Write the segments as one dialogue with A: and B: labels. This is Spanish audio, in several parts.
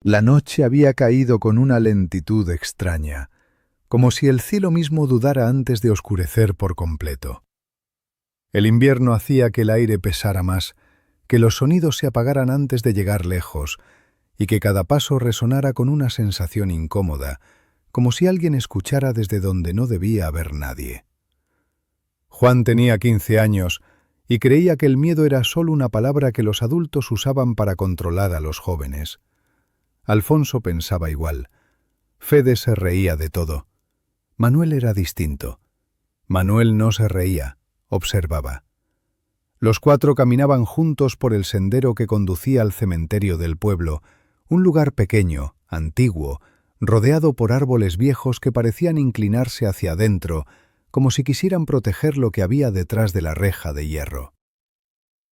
A: La noche había caído con una lentitud extraña, como si el cielo mismo dudara antes de oscurecer por completo. El invierno hacía que el aire pesara más, que los sonidos se apagaran antes de llegar lejos, y que cada paso resonara con una sensación incómoda, como si alguien escuchara desde donde no debía haber nadie. Juan tenía 15 años y creía que el miedo era solo una palabra que los adultos usaban para controlar a los jóvenes. Alfonso pensaba igual. Fede se reía de todo. Manuel era distinto. Manuel no se reía, observaba. Los cuatro caminaban juntos por el sendero que conducía al cementerio del pueblo, un lugar pequeño, antiguo, rodeado por árboles viejos que parecían inclinarse hacia adentro, como si quisieran proteger lo que había detrás de la reja de hierro.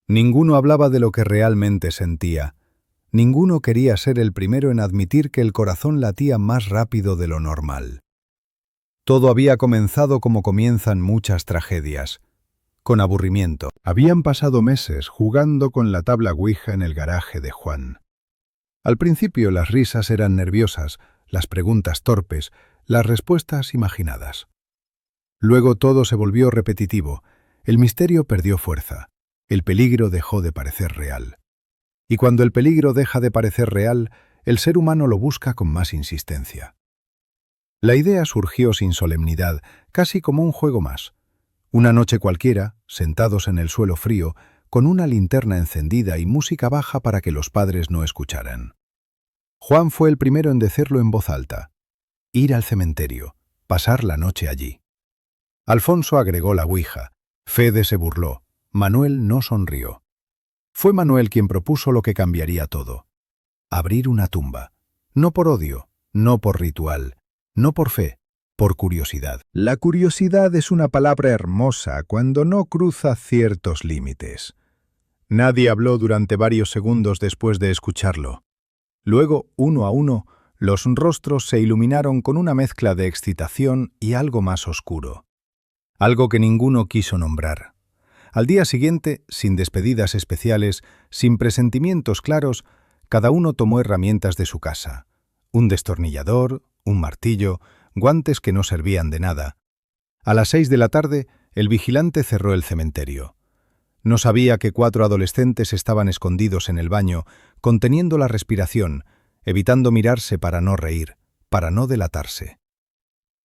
A: Ninguno hablaba de lo que realmente sentía. Ninguno quería ser el primero en admitir que el corazón latía más rápido de lo normal. Todo había comenzado como comienzan muchas tragedias, con aburrimiento. Habían pasado meses jugando con la tabla Ouija en el garaje de Juan. Al principio las risas eran nerviosas, las preguntas torpes, las respuestas imaginadas. Luego todo se volvió repetitivo, el misterio perdió fuerza, el peligro dejó de parecer real. Y cuando el peligro deja de parecer real, el ser humano lo busca con más insistencia. La idea surgió sin solemnidad, casi como un juego más. Una noche cualquiera, sentados en el suelo frío, con una linterna encendida y música baja para que los padres no escucharan. Juan fue el primero en decirlo en voz alta. Ir al cementerio, pasar la noche allí. Alfonso agregó la ouija. Fede se burló. Manuel no sonrió. Fue Manuel quien propuso lo que cambiaría todo. Abrir una tumba. No por odio, no por ritual, no por fe, por curiosidad. La curiosidad es una palabra hermosa cuando no cruza ciertos límites. Nadie habló durante varios segundos después de escucharlo. Luego, uno a uno, los rostros se iluminaron con una mezcla de excitación y algo más oscuro. Algo que ninguno quiso nombrar. Al día siguiente, sin despedidas especiales, sin presentimientos claros, cada uno tomó herramientas de su casa. Un destornillador, un martillo, guantes que no servían de nada. A las 6 de la tarde, el vigilante cerró el cementerio. No sabía que 4 adolescentes estaban escondidos en el baño, conteniendo la respiración, evitando mirarse para no reír, para no delatarse.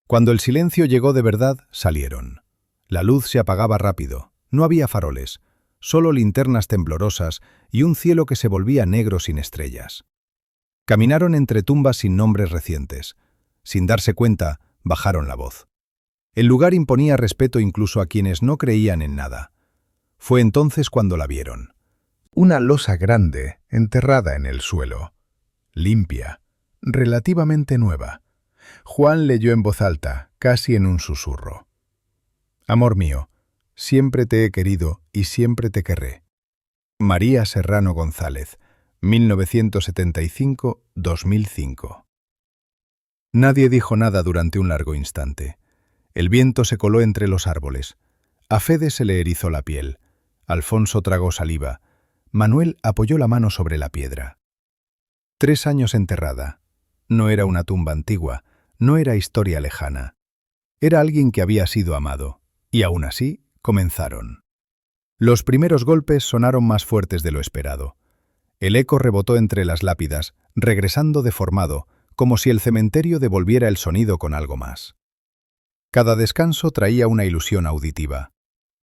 A: Cuando el silencio llegó de verdad, salieron. La luz se apagaba rápido, no había faroles, solo linternas temblorosas y un cielo que se volvía negro sin estrellas. Caminaron entre tumbas sin nombres recientes. Sin darse cuenta, bajaron la voz. El lugar imponía respeto incluso a quienes no creían en nada. Fue entonces cuando la vieron. Una losa grande, enterrada en el suelo. Limpia, relativamente nueva. Juan leyó en voz alta, casi en un susurro. Amor mío, siempre te he querido y siempre te querré. María Serrano González, 1975-2005. Nadie dijo nada durante un largo instante. El viento se coló entre los árboles. A Fede se le erizó la piel. Alfonso tragó saliva. Manuel apoyó la mano sobre la piedra. 3 años enterrada. No era una tumba antigua, no era historia lejana. Era alguien que había sido amado. Y aún así, comenzaron. Los primeros golpes sonaron más fuertes de lo esperado. El eco rebotó entre las lápidas, regresando deformado, como si el cementerio devolviera el sonido con algo más. Cada descanso traía una ilusión auditiva.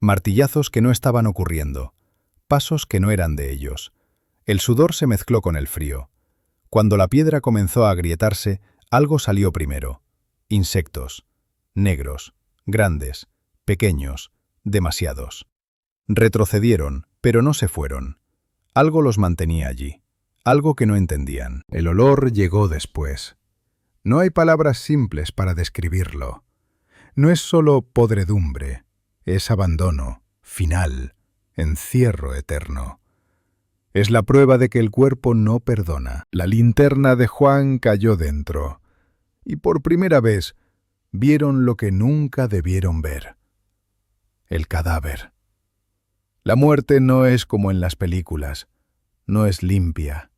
A: Martillazos que no estaban ocurriendo. Pasos que no eran de ellos. El sudor se mezcló con el frío. Cuando la piedra comenzó a agrietarse, algo salió primero. Insectos. Negros. Grandes. Pequeños. Demasiados. Retrocedieron, pero no se fueron. Algo los mantenía allí. Algo que no entendían. El olor llegó después. No hay palabras simples para describirlo. No es solo podredumbre, es abandono, final, encierro eterno. Es la prueba de que el cuerpo no perdona. La linterna de Juan cayó dentro, y por primera vez vieron lo que nunca debieron ver. El cadáver. La muerte no es como en las películas, no es limpia,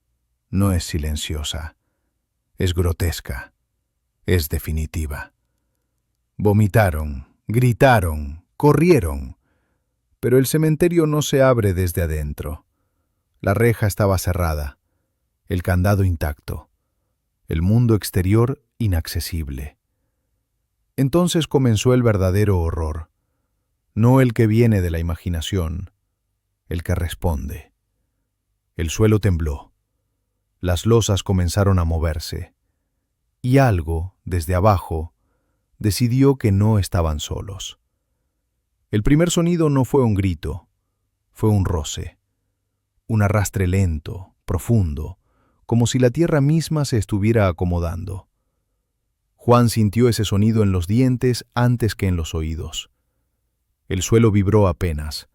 A: no es silenciosa. Es grotesca. Es definitiva. Vomitaron, gritaron, corrieron. Pero el cementerio no se abre desde adentro. La reja estaba cerrada, el candado intacto, el mundo exterior inaccesible. Entonces comenzó el verdadero horror, no el que viene de la imaginación, el que responde. El suelo tembló, las losas comenzaron a moverse, y algo, desde abajo, decidió que no estaban solos. El primer sonido no fue un grito, fue un roce, un arrastre lento, profundo, como si la tierra misma se estuviera acomodando. Juan sintió ese sonido en los dientes antes que en los oídos. El suelo vibró apenas,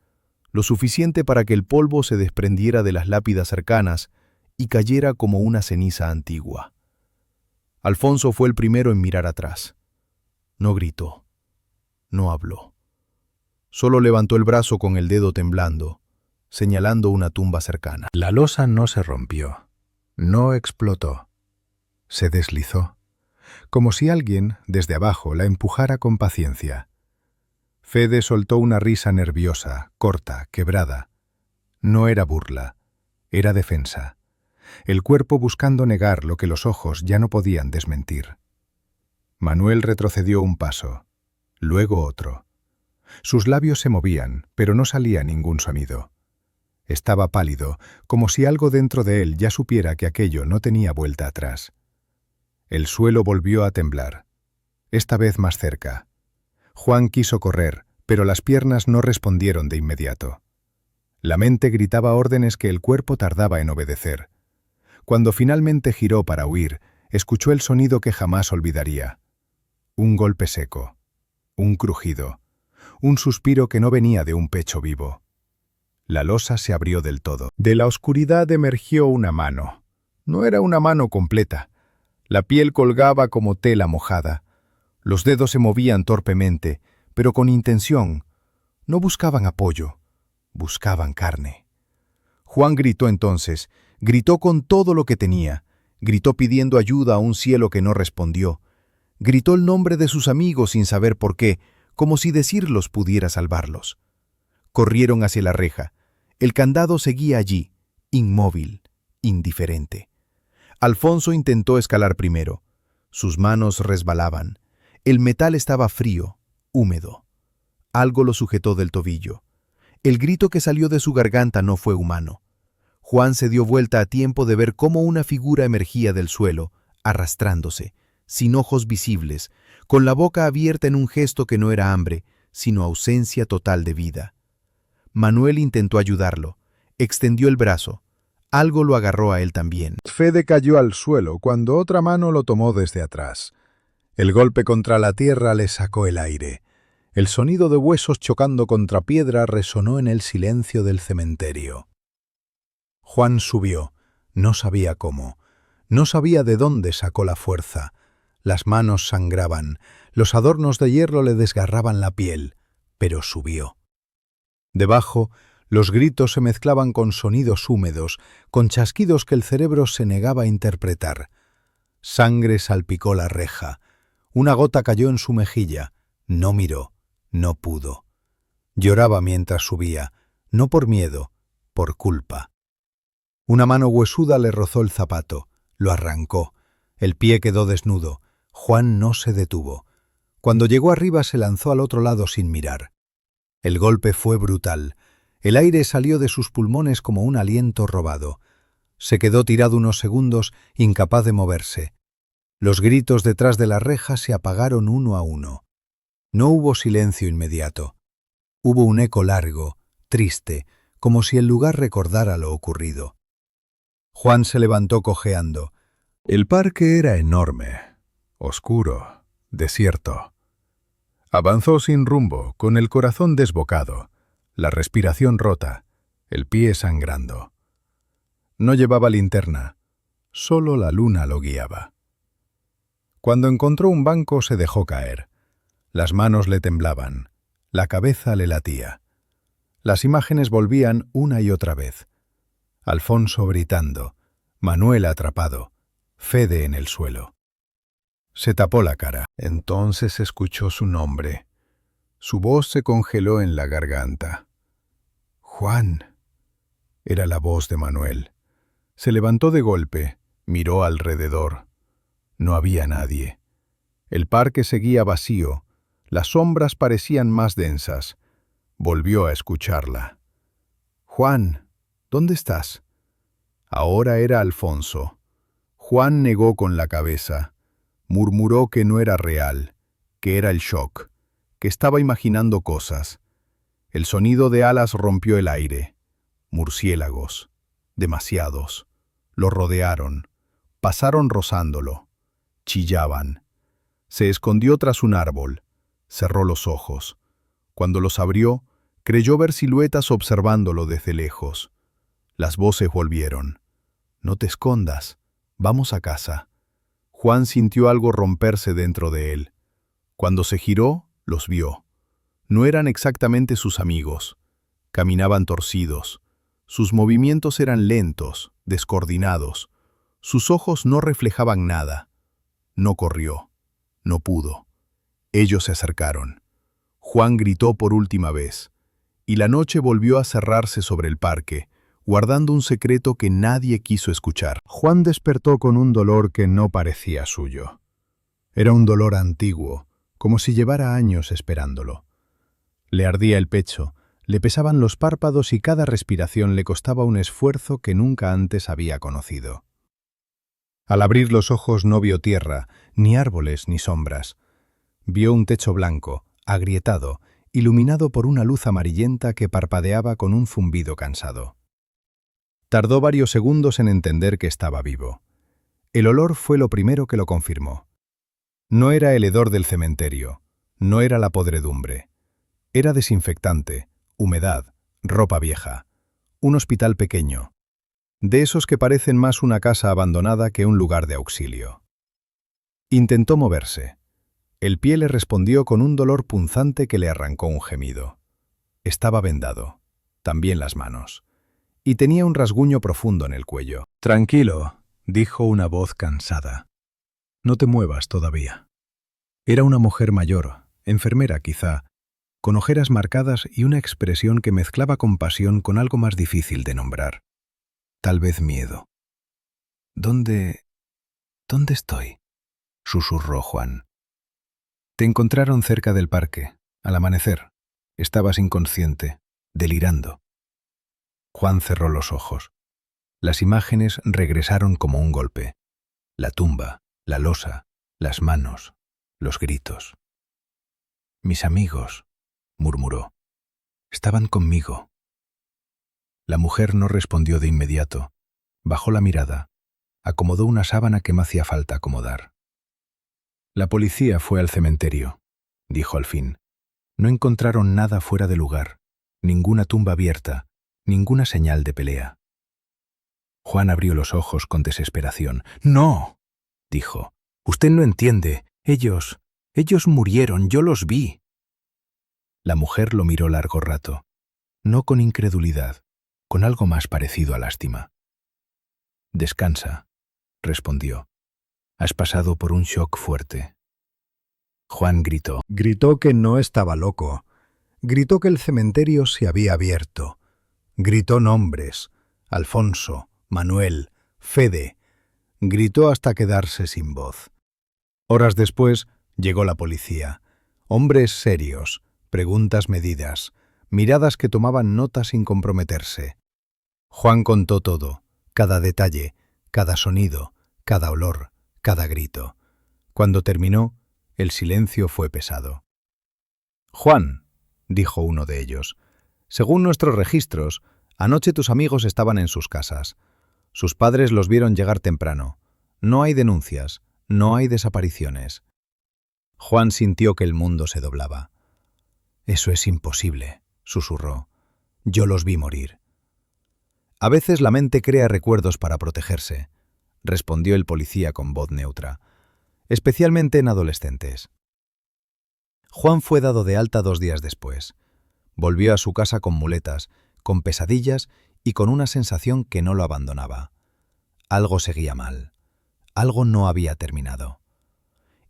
A: lo suficiente para que el polvo se desprendiera de las lápidas cercanas y cayera como una ceniza antigua. Alfonso fue el primero en mirar atrás. No gritó, no habló. Solo levantó el brazo con el dedo temblando, señalando una tumba cercana. La losa no se rompió, no explotó. Se deslizó, como si alguien, desde abajo, la empujara con paciencia. Fede soltó una risa nerviosa, corta, quebrada. No era burla, era defensa. El cuerpo buscando negar lo que los ojos ya no podían desmentir. Manuel retrocedió un paso, luego otro. Sus labios se movían, pero no salía ningún sonido. Estaba pálido, como si algo dentro de él ya supiera que aquello no tenía vuelta atrás. El suelo volvió a temblar, esta vez más cerca. Juan quiso correr, pero las piernas no respondieron de inmediato. La mente gritaba órdenes que el cuerpo tardaba en obedecer. Cuando finalmente giró para huir, escuchó el sonido que jamás olvidaría. Un golpe seco, un crujido, un suspiro que no venía de un pecho vivo. La losa se abrió del todo. De la oscuridad emergió una mano. No era una mano completa. La piel colgaba como tela mojada. Los dedos se movían torpemente, pero con intención. No buscaban apoyo, buscaban carne. Juan gritó entonces, gritó con todo lo que tenía, gritó pidiendo ayuda a un cielo que no respondió. Gritó el nombre de sus amigos sin saber por qué, como si decirlos pudiera salvarlos. Corrieron hacia la reja. El candado seguía allí, inmóvil, indiferente. Alfonso intentó escalar primero. Sus manos resbalaban. El metal estaba frío, húmedo. Algo lo sujetó del tobillo. El grito que salió de su garganta no fue humano. Juan se dio vuelta a tiempo de ver cómo una figura emergía del suelo, arrastrándose, sin ojos visibles, con la boca abierta en un gesto que no era hambre, sino ausencia total de vida. Manuel intentó ayudarlo, extendió el brazo. Algo lo agarró a él también. Fede cayó al suelo cuando otra mano lo tomó desde atrás. El golpe contra la tierra le sacó el aire. El sonido de huesos chocando contra piedra resonó en el silencio del cementerio. Juan subió, no sabía cómo, no sabía de dónde sacó la fuerza. Las manos sangraban, los adornos de hierro le desgarraban la piel, pero subió. Debajo, los gritos se mezclaban con sonidos húmedos, con chasquidos que el cerebro se negaba a interpretar. Sangre salpicó la reja. Una gota cayó en su mejilla. No miró, no pudo. Lloraba mientras subía, no por miedo, por culpa. Una mano huesuda le rozó el zapato, lo arrancó. El pie quedó desnudo. Juan no se detuvo. Cuando llegó arriba se lanzó al otro lado sin mirar. El golpe fue brutal. El aire salió de sus pulmones como un aliento robado. Se quedó tirado unos segundos, incapaz de moverse. Los gritos detrás de la reja se apagaron uno a uno. No hubo silencio inmediato. Hubo un eco largo, triste, como si el lugar recordara lo ocurrido. Juan se levantó cojeando. El parque era enorme, oscuro, desierto. Avanzó sin rumbo, con el corazón desbocado, la respiración rota, el pie sangrando. No llevaba linterna, solo la luna lo guiaba. Cuando encontró un banco se dejó caer. Las manos le temblaban, la cabeza le latía. Las imágenes volvían una y otra vez. Alfonso gritando, Manuel atrapado, Fede en el suelo. Se tapó la cara. Entonces escuchó su nombre. Su voz se congeló en la garganta. Juan. Era la voz de Manuel. Se levantó de golpe, miró alrededor. No había nadie. El parque seguía vacío. Las sombras parecían más densas. Volvió a escucharla. Juan, ¿dónde estás? Ahora era Alfonso. Juan negó con la cabeza. Murmuró que no era real, que era el shock, que estaba imaginando cosas. El sonido de alas rompió el aire. Murciélagos. Demasiados. Lo rodearon. Pasaron rozándolo. Chillaban. Se escondió tras un árbol. Cerró los ojos. Cuando los abrió, creyó ver siluetas observándolo desde lejos. Las voces volvieron. No te escondas. Vamos a casa. Juan sintió algo romperse dentro de él. Cuando se giró, los vio. No eran exactamente sus amigos. Caminaban torcidos. Sus movimientos eran lentos, descoordinados. Sus ojos no reflejaban nada. No corrió. No pudo. Ellos se acercaron. Juan gritó por última vez. Y la noche volvió a cerrarse sobre el parque, guardando un secreto que nadie quiso escuchar. Juan despertó con un dolor que no parecía suyo. Era un dolor antiguo, como si llevara años esperándolo. Le ardía el pecho, le pesaban los párpados y cada respiración le costaba un esfuerzo que nunca antes había conocido. Al abrir los ojos no vio tierra, ni árboles ni sombras. Vio un techo blanco, agrietado, iluminado por una luz amarillenta que parpadeaba con un zumbido cansado. Tardó varios segundos en entender que estaba vivo. El olor fue lo primero que lo confirmó. No era el hedor del cementerio, no era la podredumbre. Era desinfectante, humedad, ropa vieja, un hospital pequeño, de esos que parecen más una casa abandonada que un lugar de auxilio. Intentó moverse. El pie le respondió con un dolor punzante que le arrancó un gemido. Estaba vendado, también las manos, y tenía un rasguño profundo en el cuello. «Tranquilo», dijo una voz cansada. «No te muevas todavía». Era una mujer mayor, enfermera quizá, con ojeras marcadas y una expresión que mezclaba compasión con algo más difícil de nombrar. Tal vez miedo. ¿Dónde estoy?», susurró Juan. «Te encontraron cerca del parque, al amanecer. Estabas inconsciente, delirando». Juan cerró los ojos. Las imágenes regresaron como un golpe. La tumba, la losa, las manos, los gritos. «Mis amigos», murmuró. «Estaban conmigo». La mujer no respondió de inmediato. Bajó la mirada. Acomodó una sábana que me hacía falta acomodar. «La policía fue al cementerio», dijo al fin. «No encontraron nada fuera de lugar, ninguna tumba abierta, ninguna señal de pelea». Juan abrió los ojos con desesperación. «No», dijo. «Usted no entiende. Ellos murieron, yo los vi». La mujer lo miró largo rato, no con incredulidad, con algo más parecido a lástima. «Descansa», respondió. «Has pasado por un shock fuerte». Juan gritó. Gritó que no estaba loco. Gritó que el cementerio se había abierto. Gritó nombres. Alfonso, Manuel, Fede. Gritó hasta quedarse sin voz. Horas después llegó la policía. Hombres serios, preguntas medidas, miradas que tomaban nota sin comprometerse. Juan contó todo, cada detalle, cada sonido, cada olor, cada grito. Cuando terminó, el silencio fue pesado. «Juan», dijo uno de ellos, «según nuestros registros, anoche tus amigos estaban en sus casas. Sus padres los vieron llegar temprano. No hay denuncias, no hay desapariciones». Juan sintió que el mundo se doblaba. «Eso es imposible», susurró. «Yo los vi morir». «A veces la mente crea recuerdos para protegerse», respondió el policía con voz neutra, «especialmente en adolescentes». Juan fue dado de alta 2 días después. Volvió a su casa con muletas, con pesadillas y con una sensación que no lo abandonaba. Algo seguía mal.
B: algo no había terminado.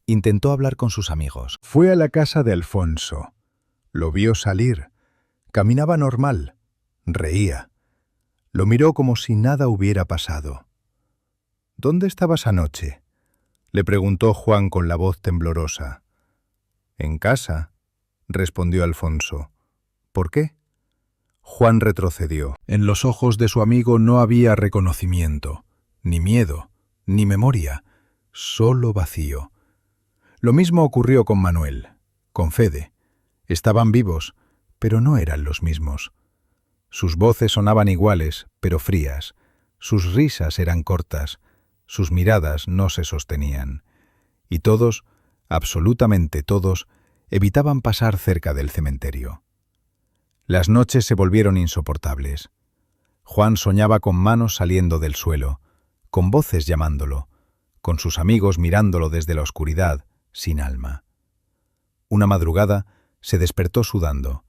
B: Intentó hablar con sus amigos.
A: Fue a la casa de Alfonso. Lo vio salir. Caminaba normal. Reía. Lo miró como si nada hubiera pasado. ¿Dónde estabas anoche?, le preguntó Juan con la voz temblorosa. En casa, respondió Alfonso. ¿Por qué? Juan retrocedió. En los ojos de su amigo no había reconocimiento, ni miedo, ni memoria, solo vacío. Lo mismo ocurrió con Manuel, con Fede. Estaban vivos, pero no eran los mismos. Sus voces sonaban iguales, pero frías. Sus risas eran cortas. Sus miradas no se sostenían. Y todos, absolutamente todos, evitaban pasar cerca del cementerio. Las noches se volvieron insoportables. Juan soñaba con manos saliendo del suelo, con voces llamándolo, con sus amigos mirándolo desde la oscuridad, sin alma. Una madrugada se despertó sudando.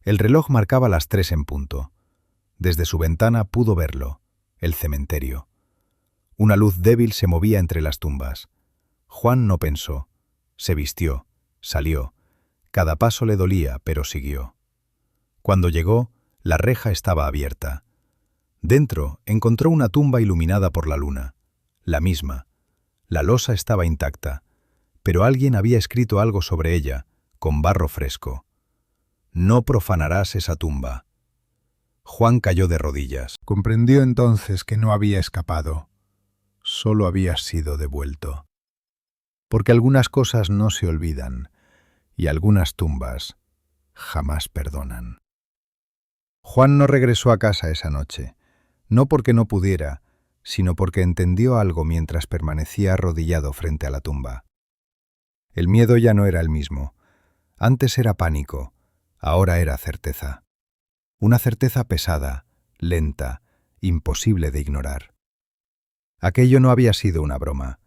A: El reloj marcaba las 3 en punto. Desde su ventana pudo verlo, el cementerio. Una luz débil se movía entre las tumbas. Juan no pensó. Se vistió, salió. Cada paso le dolía, pero siguió. Cuando llegó, la reja estaba abierta. Dentro encontró una tumba iluminada por la luna. La misma. La losa estaba intacta, pero alguien había escrito algo sobre ella, con barro fresco. No profanarás esa tumba. Juan cayó de rodillas. Comprendió entonces que no había escapado. Solo había sido devuelto. Porque algunas cosas no se olvidan, y algunas tumbas jamás perdonan. Juan no regresó a casa esa noche, no porque no pudiera, sino porque entendió algo mientras permanecía arrodillado frente a la tumba. El miedo ya no era el mismo. Antes era pánico, ahora era certeza. Una certeza pesada, lenta, imposible de ignorar. Aquello no había sido una broma,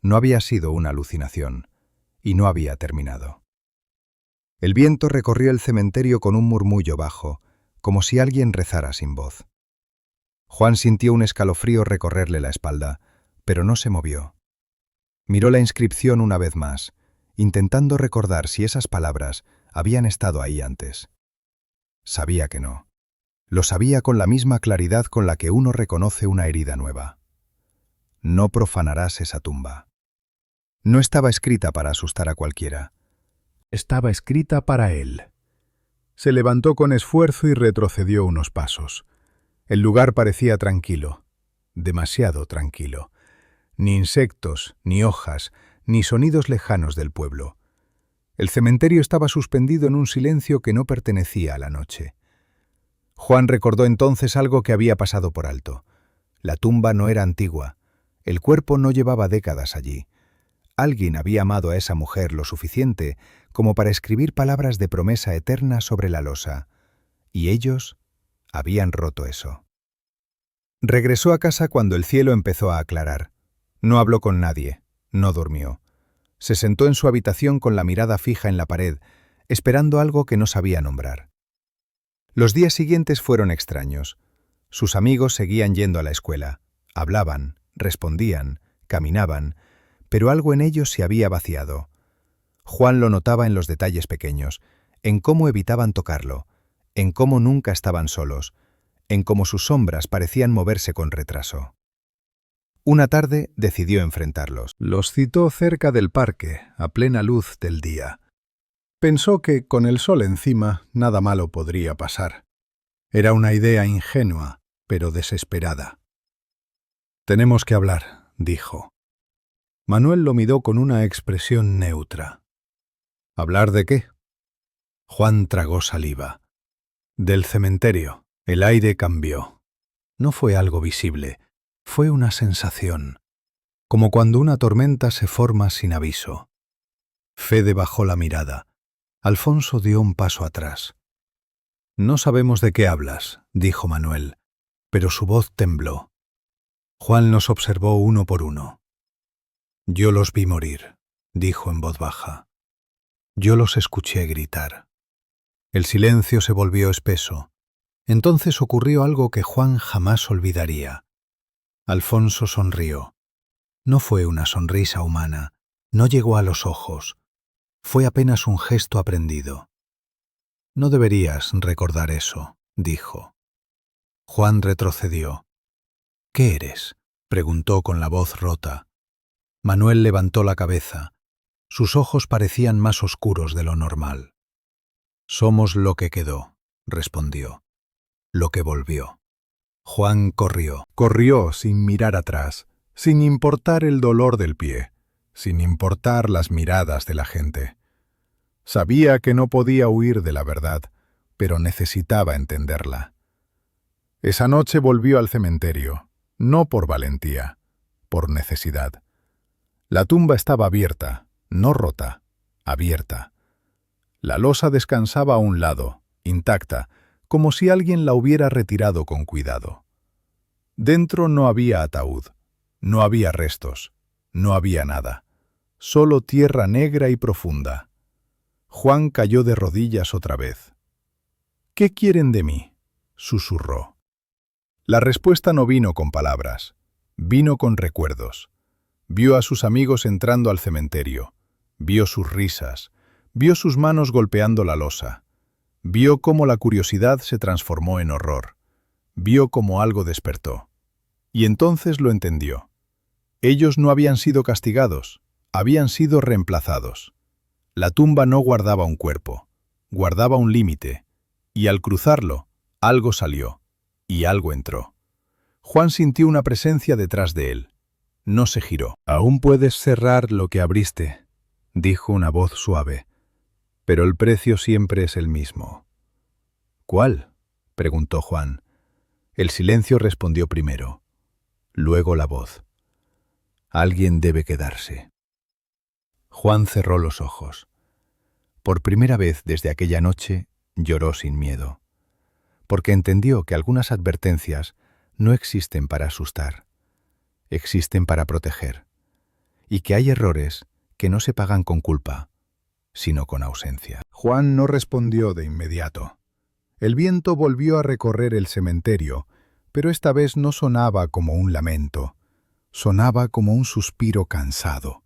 A: no había sido una alucinación, y no había terminado. El viento recorrió el cementerio con un murmullo bajo, como si alguien rezara sin voz. Juan sintió un escalofrío recorrerle la espalda, pero no se movió. Miró la inscripción una vez más, intentando recordar si esas palabras habían estado ahí antes. Sabía que no. Lo sabía con la misma claridad con la que uno reconoce una herida nueva. No profanarás esa tumba. No estaba escrita para asustar a cualquiera. Estaba escrita para él. Se levantó con esfuerzo y retrocedió unos pasos. El lugar parecía tranquilo, demasiado tranquilo. Ni insectos, ni hojas, ni sonidos lejanos del pueblo. El cementerio estaba suspendido en un silencio que no pertenecía a la noche. Juan recordó entonces algo que había pasado por alto. La tumba no era antigua. El cuerpo no llevaba décadas allí. Alguien había amado a esa mujer lo suficiente como para escribir palabras de promesa eterna sobre la losa, y ellos habían roto eso. Regresó a casa cuando el cielo empezó a aclarar. No habló con nadie, no durmió. Se sentó en su habitación con la mirada fija en la pared, esperando algo que no sabía nombrar. Los días siguientes fueron extraños. Sus amigos seguían yendo a la escuela, hablaban, respondían, caminaban, pero algo en ellos se había vaciado. Juan lo notaba en los detalles pequeños, en cómo evitaban tocarlo, en cómo nunca estaban solos, en cómo sus sombras parecían moverse con retraso. Una tarde decidió enfrentarlos. Los citó cerca del parque, a plena luz del día. Pensó que, con el sol encima, nada malo podría pasar. Era una idea ingenua, pero desesperada. «Tenemos que hablar», dijo. Manuel lo miró con una expresión neutra. «¿Hablar de qué?» Juan tragó saliva. «Del cementerio». El aire cambió. No fue algo visible, fue una sensación, como cuando una tormenta se forma sin aviso. Fede bajó la mirada. Alfonso dio un paso atrás. «No sabemos de qué hablas», dijo Manuel, pero su voz tembló. Juan los observó uno por uno. «Yo los vi morir», dijo en voz baja. «Yo los escuché gritar». El silencio se volvió espeso. Entonces ocurrió algo que Juan jamás olvidaría. Alfonso sonrió. No fue una sonrisa humana, no llegó a los ojos. Fue apenas un gesto aprendido. «No deberías recordar eso», dijo. Juan retrocedió. «¿Qué eres?», preguntó con la voz rota. Manuel levantó la cabeza. Sus ojos parecían más oscuros de lo normal. «Somos lo que quedó», respondió. «Lo que volvió». Juan corrió. Corrió sin mirar atrás, sin importar el dolor del pie, sin importar las miradas de la gente. Sabía que no podía huir de la verdad, pero necesitaba entenderla. Esa noche volvió al cementerio, no por valentía, por necesidad. La tumba estaba abierta, no rota, abierta. La losa descansaba a un lado, intacta, como si alguien la hubiera retirado con cuidado. Dentro no había ataúd, no había restos, no había nada, solo tierra negra y profunda. Juan cayó de rodillas otra vez. «¿Qué quieren de mí?», susurró. La respuesta no vino con palabras, vino con recuerdos. Vio a sus amigos entrando al cementerio, vio sus risas, vio sus manos golpeando la losa, vio cómo la curiosidad se transformó en horror, vio cómo algo despertó. Y entonces lo entendió. Ellos no habían sido castigados, habían sido reemplazados. La tumba no guardaba un cuerpo, guardaba un límite, y al cruzarlo, algo salió, y algo entró. Juan sintió una presencia detrás de él. No se giró. «Aún puedes cerrar lo que abriste», dijo una voz suave, «pero el precio siempre es el mismo». «¿Cuál?», preguntó Juan. El silencio respondió primero, luego la voz. «Alguien debe quedarse». Juan cerró los ojos. Por primera vez desde aquella noche lloró sin miedo, porque entendió que algunas advertencias no existen para asustar, existen para proteger, y que hay errores que no se pagan con culpa, sino con ausencia. Juan no respondió de inmediato. El viento volvió a recorrer el cementerio, pero esta vez no sonaba como un lamento, sonaba como un suspiro cansado,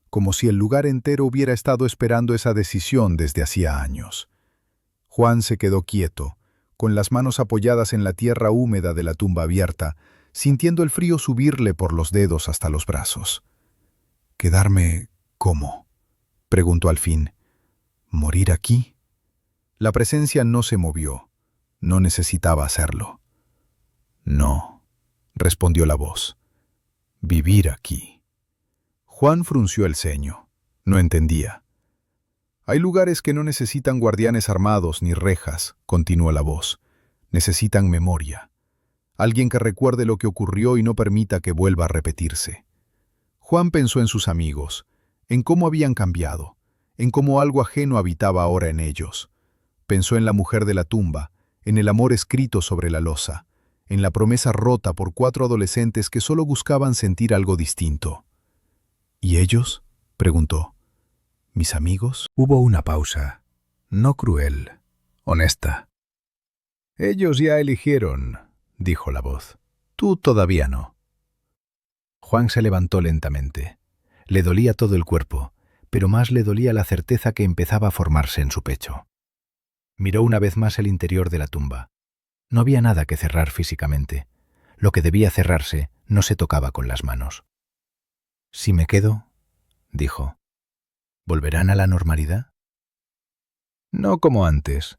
A: como si el lugar entero hubiera estado esperando esa decisión desde hacía años. Juan se quedó quieto, con las manos apoyadas en la tierra húmeda de la tumba abierta, sintiendo el frío subirle por los dedos hasta los brazos. «¿Quedarme cómo?», preguntó al fin. «¿Morir aquí?». La presencia no se movió, no necesitaba hacerlo. «No», respondió la voz. «Vivir aquí». Juan frunció el ceño. No entendía. «Hay lugares que no necesitan guardianes armados ni rejas», continuó la voz. «Necesitan memoria. Alguien que recuerde lo que ocurrió y no permita que vuelva a repetirse». Juan pensó en sus amigos, en cómo habían cambiado, en cómo algo ajeno habitaba ahora en ellos. Pensó en la mujer de la tumba, en el amor escrito sobre la losa, en la promesa rota por 4 adolescentes que solo buscaban sentir algo distinto. «¿Y ellos?», preguntó. «¿Mis amigos?». Hubo una pausa, no cruel, honesta. «Ellos ya eligieron», dijo la voz. «Tú todavía no». Juan se levantó lentamente. Le dolía todo el cuerpo, pero más le dolía la certeza que empezaba a formarse en su pecho. Miró una vez más el interior de la tumba. No había nada que cerrar físicamente. Lo que debía cerrarse no se tocaba con las manos. «Si me quedo», dijo, «¿volverán a la normalidad?». «No como antes»,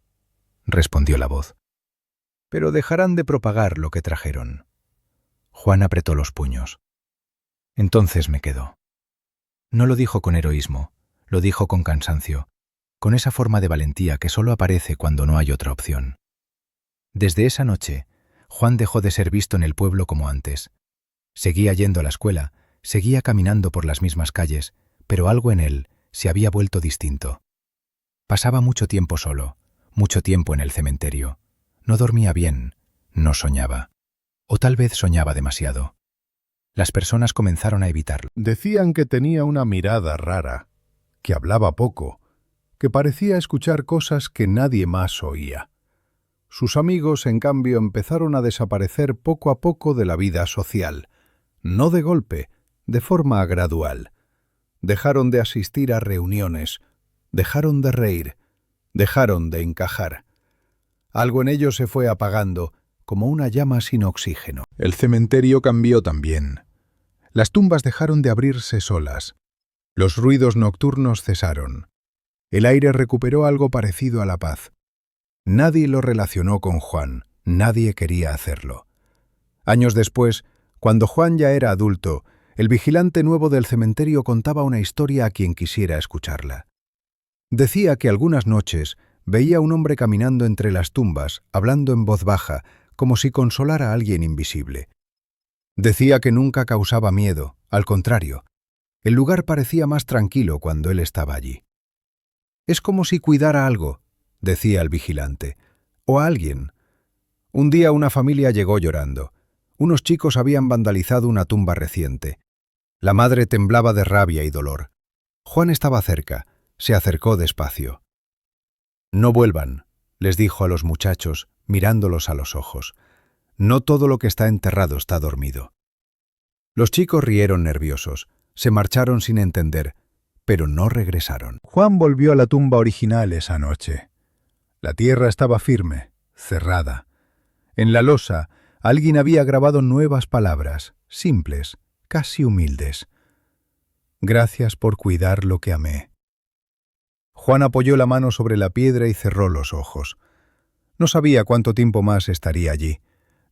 A: respondió la voz, «pero dejarán de propagar lo que trajeron». Juan apretó los puños. «Entonces me quedo». No lo dijo con heroísmo, lo dijo con cansancio, con esa forma de valentía que solo aparece cuando no hay otra opción. Desde esa noche, Juan dejó de ser visto en el pueblo como antes. Seguía yendo a la escuela, seguía caminando por las mismas calles, pero algo en él se había vuelto distinto. Pasaba mucho tiempo solo, mucho tiempo en el cementerio. No dormía bien, no soñaba. O tal vez soñaba demasiado. Las personas comenzaron a evitarlo. Decían que tenía una mirada rara, que hablaba poco, que parecía escuchar cosas que nadie más oía. Sus amigos, en cambio, empezaron a desaparecer poco a poco de la vida social, no de golpe, de forma gradual. Dejaron de asistir a reuniones, dejaron de reír, dejaron de encajar. Algo en ellos se fue apagando, como una llama sin oxígeno. El cementerio cambió también. Las tumbas dejaron de abrirse solas. Los ruidos nocturnos cesaron. El aire recuperó algo parecido a la paz. Nadie lo relacionó con Juan, nadie quería hacerlo. Años después, cuando Juan ya era adulto, el vigilante nuevo del cementerio contaba una historia a quien quisiera escucharla. Decía que algunas noches veía a un hombre caminando entre las tumbas, hablando en voz baja, como si consolara a alguien invisible. Decía que nunca causaba miedo, al contrario. El lugar parecía más tranquilo cuando él estaba allí. «Es como si cuidara algo», decía el vigilante, «o a alguien». Un día una familia llegó llorando. Unos chicos habían vandalizado una tumba reciente. La madre temblaba de rabia y dolor. Juan estaba cerca, se acercó despacio. «No vuelvan», les dijo a los muchachos, mirándolos a los ojos. «No todo lo que está enterrado está dormido». Los chicos rieron nerviosos, se marcharon sin entender, pero no regresaron. Juan volvió a la tumba original esa noche. La tierra estaba firme, cerrada. En la losa, alguien había grabado nuevas palabras, simples, casi humildes. «Gracias por cuidar lo que amé». Juan apoyó la mano sobre la piedra y cerró los ojos. No sabía cuánto tiempo más estaría allí.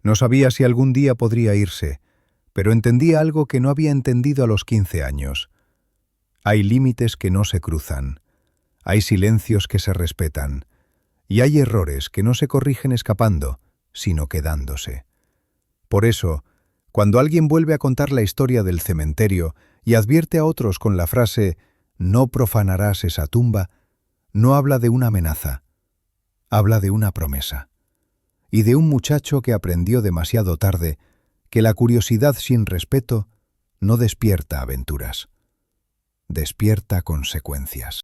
A: No sabía si algún día podría irse, pero entendía algo que no había entendido a los 15 años. Hay límites que no se cruzan, hay silencios que se respetan, y hay errores que no se corrigen escapando, sino quedándose. Por eso, cuando alguien vuelve a contar la historia del cementerio y advierte a otros con la frase «no profanarás esa tumba», no habla de una amenaza, habla de una promesa. Y de un muchacho que aprendió demasiado tarde que la curiosidad sin respeto no despierta aventuras, despierta consecuencias.